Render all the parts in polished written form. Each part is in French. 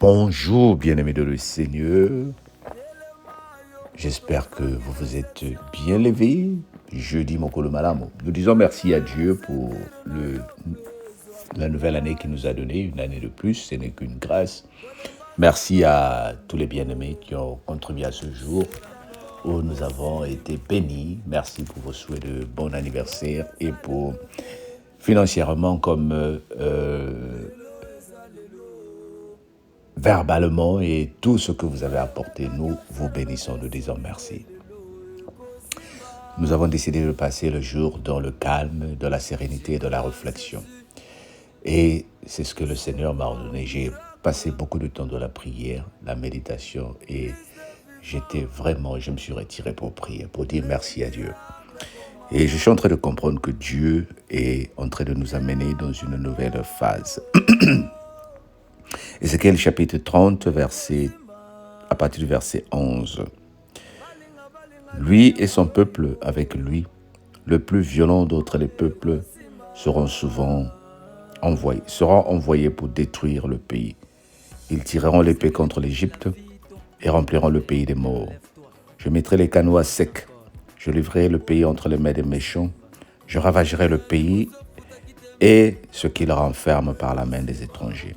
Bonjour, bien-aimés de le Seigneur. J'espère que vous vous êtes bien levés. Jeudi Mokolo Malamo. Nous disons merci à Dieu pour la nouvelle année qu'il nous a donnée, une année de plus, ce n'est qu'une grâce. Merci à tous les bien-aimés qui ont contribué à ce jour où nous avons été bénis. Merci pour vos souhaits de bon anniversaire et pour financièrement comme verbalement et tout ce que vous avez apporté, nous vous bénissons, nous disons merci. Nous avons décidé de passer le jour dans le calme, dans la sérénité et dans la réflexion. Et c'est ce que le Seigneur m'a ordonné. J'ai passé beaucoup de temps dans la prière, la méditation et je me suis retiré pour prier, pour dire merci à Dieu. Et je suis en train de comprendre que Dieu est en train de nous amener dans une nouvelle phase. Ézéchiel chapitre 30, à partir du verset 11. Lui et son peuple avec lui, le plus violent d'entre les peuples, seront envoyés pour détruire le pays. Ils tireront l'épée contre l'Égypte et rempliront le pays des morts. Je mettrai les canaux à sec. Je livrerai le pays entre les mains des méchants. Je ravagerai le pays et ce qu'il renferme par la main des étrangers.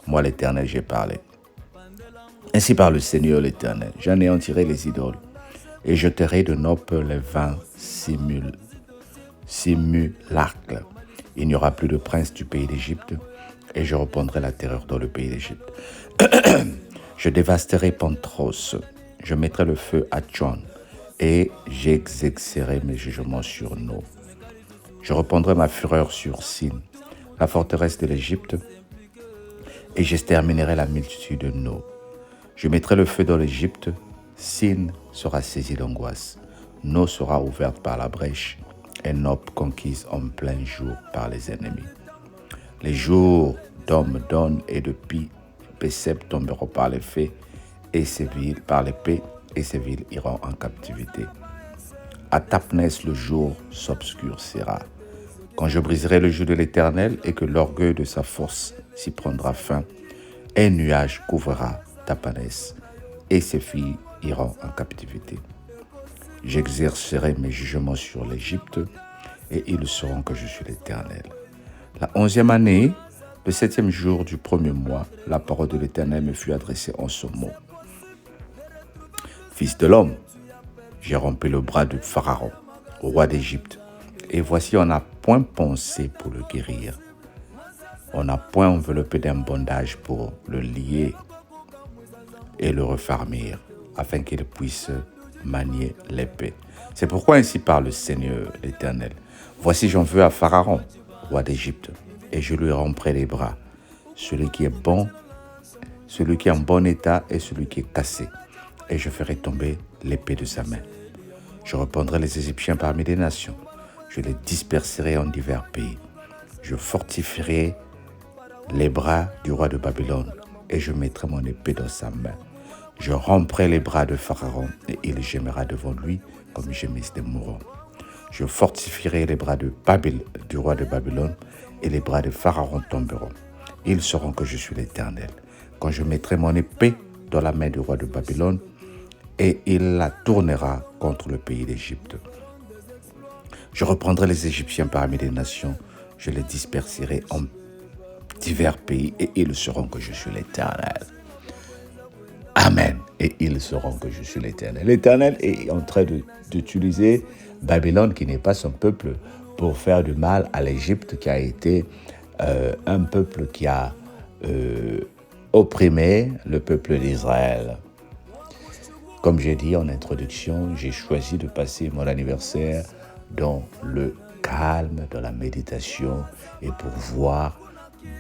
Moi, l'Éternel, j'ai parlé. Ainsi parle le Seigneur l'Éternel. J'anéantirai les idoles et jeterai de Nob les vains simulacres. Il n'y aura plus de prince du pays d'Égypte et je répandrai la terreur dans le pays d'Égypte. Je dévasterai Pantros. Je mettrai le feu à Tchon et j'exercerai mes jugements sur No. Je répandrai ma fureur sur Sin, la forteresse de l'Égypte, et j'exterminerai la multitude de No. Je mettrai le feu dans l'Égypte, Sin sera saisi d'angoisse, No sera ouverte par la brèche, et Nob conquise en plein jour par les ennemis. Les jours d'hommes d'On et de Pi-Besep tomberont par l'épée, et ces villes iront en captivité. À Tapnès, le jour s'obscurcira. Quand je briserai le joug de l'Éternel et que l'orgueil de sa force s'y prendra fin, un nuage couvrira Tapanès et ses filles iront en captivité. J'exercerai mes jugements sur l'Égypte et ils sauront que je suis l'Éternel. La 11e année, le 7e jour du 1er mois, la parole de l'Éternel me fut adressée en ce mot. Fils de l'homme, j'ai rompu le bras de Pharaon, roi d'Égypte, et voici on n'a point pensé pour le guérir. On n'a point enveloppé d'un bandage pour le lier et le refermir, afin qu'il puisse manier l'épée. C'est pourquoi ainsi parle le Seigneur l'Éternel. Voici j'en veux à Pharaon, roi d'Égypte, et je lui romprai les bras, celui qui est en bon état et celui qui est cassé, et je ferai tomber l'épée de sa main. Je répandrai les Égyptiens parmi les nations, je les disperserai en divers pays. Je fortifierai les bras du roi de Babylone et je mettrai mon épée dans sa main. Je romprai les bras de Pharaon et il gémira devant lui comme gémissent des mourants. Je fortifierai les bras du roi de Babylone et les bras de Pharaon tomberont. Ils sauront que je suis l'Éternel. Quand je mettrai mon épée dans la main du roi de Babylone et il la tournera contre le pays d'Égypte. Je reprendrai les Égyptiens parmi les nations, je les disperserai en divers pays et ils sauront que je suis l'Éternel. Amen. Et ils sauront que je suis l'Éternel. L'Éternel est en train d'utiliser Babylone, qui n'est pas son peuple, pour faire du mal à l'Égypte, qui a été un peuple qui a opprimé le peuple d'Israël. Comme j'ai dit en introduction, j'ai choisi de passer mon anniversaire dans le calme, dans la méditation et pour voir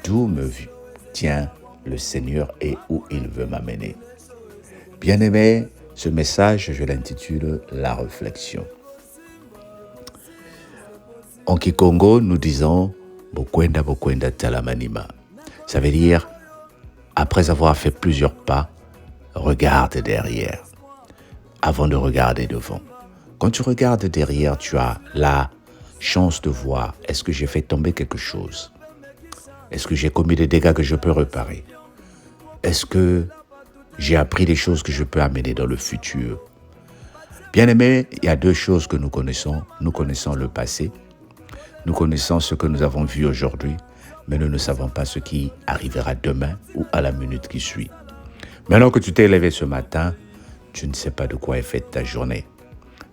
d'où me tient le Seigneur et où il veut m'amener. Bien-aimé, ce message, je l'intitule « La réflexion ». En Kikongo, nous disons « Bokwenda bokwenda talamanima ». Ça veut dire, après avoir fait plusieurs pas, regarde derrière, avant de regarder devant. Quand tu regardes derrière, tu as la chance de voir, est-ce que j'ai fait tomber quelque chose? Est-ce que j'ai commis des dégâts que je peux réparer? Est-ce que j'ai appris des choses que je peux amener dans le futur? Bien-aimés, il y a deux choses que nous connaissons. Nous connaissons le passé. Nous connaissons ce que nous avons vu aujourd'hui, mais nous ne savons pas ce qui arrivera demain ou à la minute qui suit. Maintenant que tu t'es levé ce matin, tu ne sais pas de quoi est faite ta journée.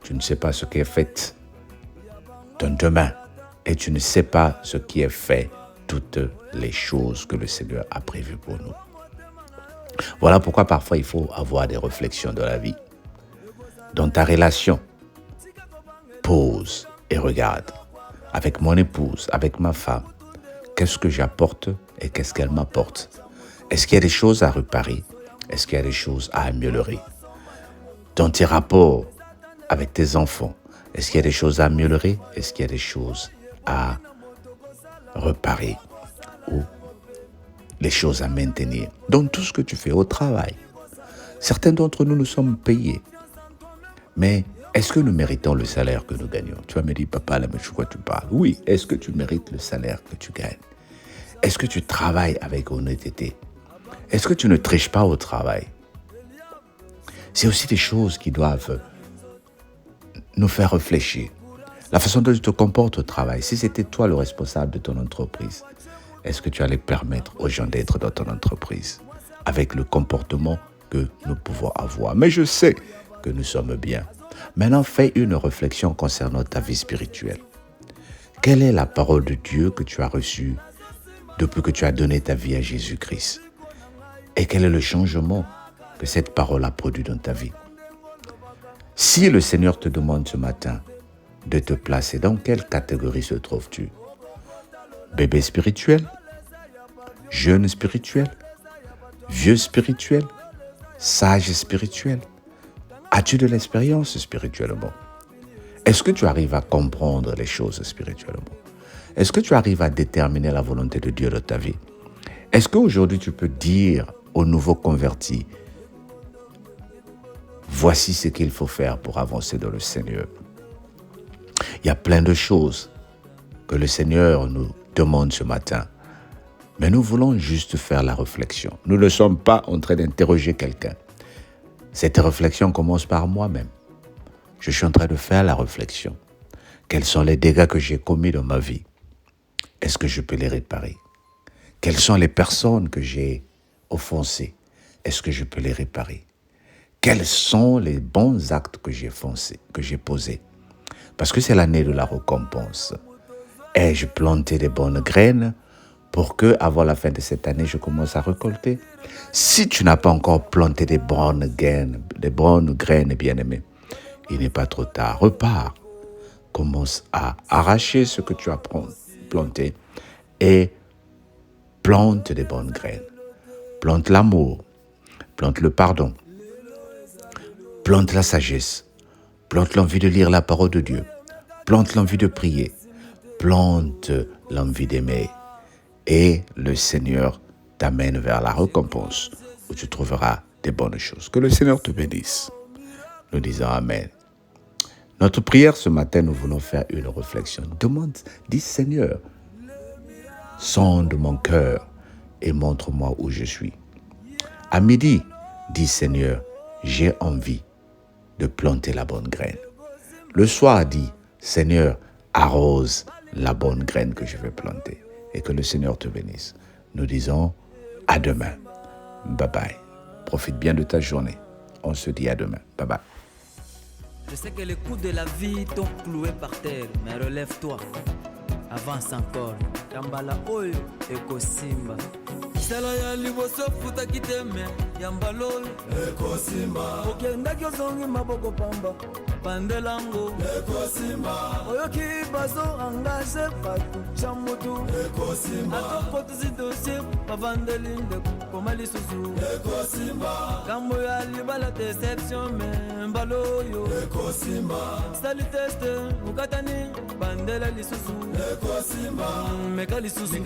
Tu ne sais pas ce qui est fait ton demain. Et tu ne sais pas ce qui est fait toutes les choses que le Seigneur a prévues pour nous. Voilà pourquoi parfois il faut avoir des réflexions dans la vie. Dans ta relation, pause et regarde. Avec mon épouse, avec ma femme, qu'est-ce que j'apporte et qu'est-ce qu'elle m'apporte? Est-ce qu'il y a des choses à réparer? Est-ce qu'il y a des choses à améliorer? Dans tes rapports avec tes enfants, est-ce qu'il y a des choses à améliorer? Est-ce qu'il y a des choses à réparer ou les choses à maintenir? Dans tout ce que tu fais au travail, certains d'entre nous sommes payés. Mais est-ce que nous méritons le salaire que nous gagnons? Tu vas me dire, papa, là, mais de quoi tu parles? Oui, est-ce que tu mérites le salaire que tu gagnes? Est-ce que tu travailles avec honnêteté? Est-ce que tu ne triches pas au travail? C'est aussi des choses qui doivent nous faire réfléchir. La façon dont tu te comportes au travail, si c'était toi le responsable de ton entreprise, est-ce que tu allais permettre aux gens d'être dans ton entreprise avec le comportement que nous pouvons avoir? Mais je sais que nous sommes bien. Maintenant, fais une réflexion concernant ta vie spirituelle. Quelle est la parole de Dieu que tu as reçue depuis que tu as donné ta vie à Jésus-Christ? Et quel est le changement que cette parole a produit dans ta vie? Si le Seigneur te demande ce matin de te placer, dans quelle catégorie se trouves-tu? Bébé spirituel? Jeune spirituel? Vieux spirituel? Sage spirituel? As-tu de l'expérience spirituellement? Est-ce que tu arrives à comprendre les choses spirituellement? Est-ce que tu arrives à déterminer la volonté de Dieu dans ta vie? Est-ce qu'aujourd'hui tu peux dire aux nouveaux convertis, voici ce qu'il faut faire pour avancer dans le Seigneur? Il y a plein de choses que le Seigneur nous demande ce matin. Mais nous voulons juste faire la réflexion. Nous ne sommes pas en train d'interroger quelqu'un. Cette réflexion commence par moi-même. Je suis en train de faire la réflexion. Quels sont les dégâts que j'ai commis dans ma vie? Est-ce que je peux les réparer? Quelles sont les personnes que j'ai offensées? Est-ce que je peux les réparer? Quels sont les bons actes que j'ai posés? Parce que c'est l'année de la récompense. Ai-je planté des bonnes graines pour que, avant la fin de cette année, je commence à récolter? Si tu n'as pas encore planté des bonnes graines, bien-aimé, il n'est pas trop tard. Repars. Commence à arracher ce que tu as planté et plante des bonnes graines. Plante l'amour, plante le pardon, plante la sagesse, plante l'envie de lire la parole de Dieu, plante l'envie de prier, plante l'envie d'aimer. Et le Seigneur t'amène vers la récompense où tu trouveras des bonnes choses. Que le Seigneur te bénisse. Nous disons Amen. Notre prière ce matin, nous voulons faire une réflexion. Dis Seigneur, sonde mon cœur et montre-moi où je suis. À midi, dis Seigneur, j'ai envie de planter la bonne graine. Le soir, dis Seigneur, arrose la bonne graine que je vais planter. Et que le Seigneur te bénisse. Nous disons à demain. Bye bye. Profite bien de ta journée. On se dit à demain. Bye bye. Je sais que les coups de la vie t'ont cloué par terre, mais relève-toi. Avance encore. Yambala oyo ekosimba. Sala ya liboso futa kiteme. Yambalol ekosimba. Okendaki ozongi maboko pamba. Pandelango ekosimba. Oyoki bazo engage patu chamutu ekosimba. Atoko tuzidosie pavandelinde komali susu ekosimba. Kambo ya libala deception me mbaloyo ekosimba. Sali teste ukatani bandela lisusu ekosimba. Mekali susu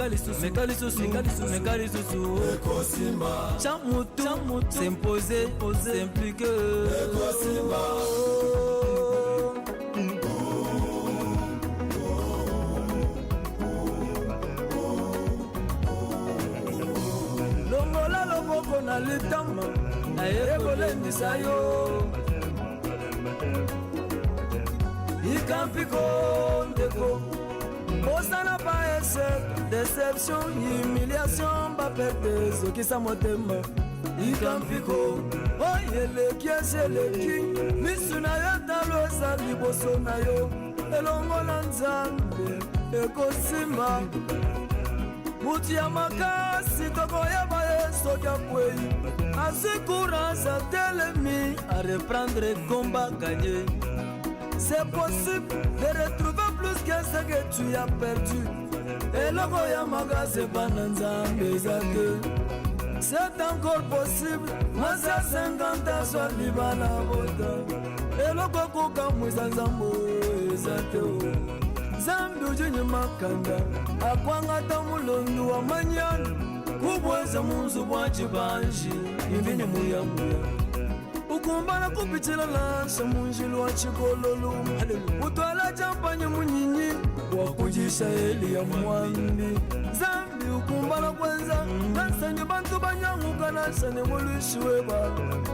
ekosimba. Chamutu s'imposer, s'impliquer ekosimba. moko na litama naye kolendisa yo ikampiko ndeko osana pa échec déception humiliation baperte ezokisa motema ikampiko oyeleki ezeleki misu na yo talo eza liboso na yo elongola nzambe ekosimba mutu ya makasi tokoyeba ye soki akwei azwi courage atelemi a reprendre combat gagné. C'est possible de retrouver plus que ce que tu as perdu. Eloko ya makasi bana nzambe eza te. C'est encore possible masa 50 ans soit libala bota. Eloko kokamwisa nzambo eza te. Nzambe ujinye makanda akwanga ta mulondu wa manyana kubweza munzu bwa chibanji imvini muyamuya ukumbana kupitila lansa munjilu wa chikololu utwala champanye munyinyi wakujisha eli ya mwambi Zambi ukumbana kwenza nansanye bantu banyanguka nansane mulishiwe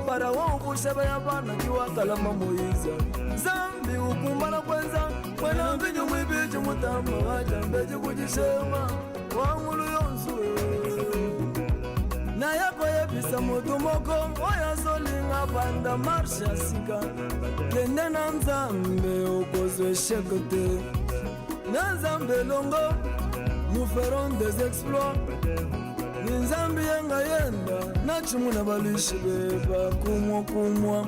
para waubusha ya bana kiwa kalama Moiza Zambi ukumbana kwenza mwena mbinyo mwibiji mutamba wajambeji kujishema wangulu yonsuwe na yako yebisa mutu moko oya zolinga banda marshe ya sika kende na nzambe okozwe esheke te na nzambe longo nous ferons des exploits ni nzambe yenga yenda na chimu na balushi beba kumwa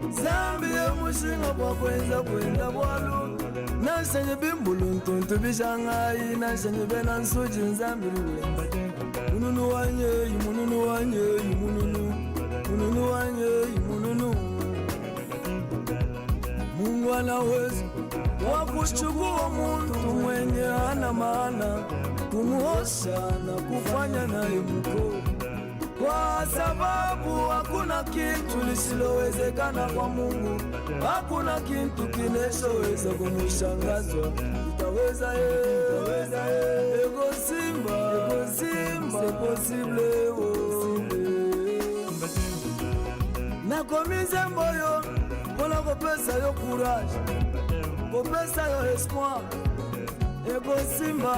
nzambe ye mushinga bwa kwenza kwenda bwalu na shenye bimbulu ntuntu bishangai na shenye bena nsuji nzambe ruwemba mununu wanye mununu wanye mununu wanye mununu Mungu anaweza wakuchukua muntu mwenye hana maana kumuosha na kufanya naye mkuu, kwa sababu hakuna kitu lisilowezekana kwa Mungu. Hakuna kitu kinachoweza kumushangaza. Utaweza ego simba c'est possible nakomize mboyo mpona kopesa yo courage, kopesa yo espoir. Ego simba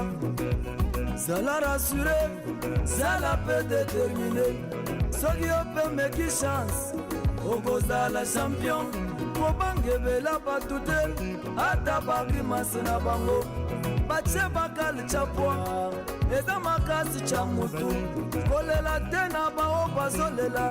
zala rassuré, zala pe déterminé. Soki yo pe meki chance okozala champion. Kobangebela batu te ata bakimasi na bango batie bakali chapwa eza makasi cha mutu kolela te na bao bazolela